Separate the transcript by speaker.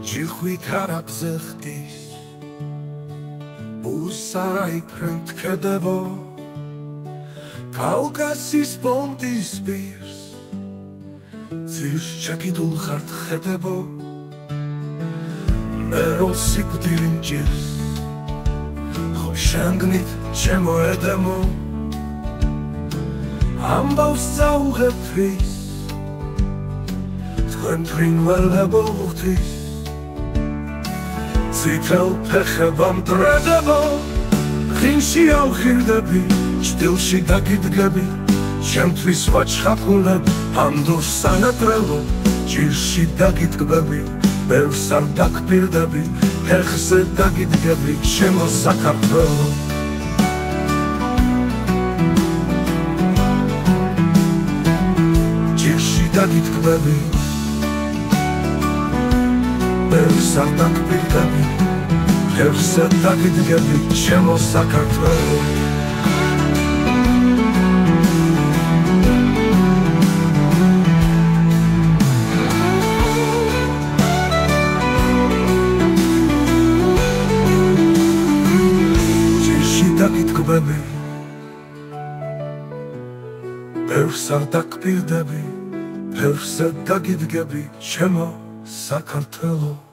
Speaker 1: ჯიხვით არაბზე ხდის უსაი ფრენთქედებო კავკასიის პონტის პირს ძირს ჩაკიდულ ხართ ხედებო მე რო სიკვდილი მჭირს ხო შანგნით ჩემო ედემო ამბავს წაუღებთვის თქვენ ფრინველებო ღვთის წითელ ფეხებამ დრედებო ღიმში ავხირდები ჭდილში დაგიდგები ჩემთვის ვაჩხაკულებ ამ დროს სანატრელო ჭირში დაგიტკბები ბევრს არ დაგპირდები ფეხზე დაგიდგები ჩემო საქართველო ჭირში დაგიტკბები ბევრს არ დაგპირდები ფეხზე დაგიდგები ჩემო საქართველო დაგიტკბები ბევრს არ დაგპირდები ფეხზე დაგიდგები ჩემო საქართველო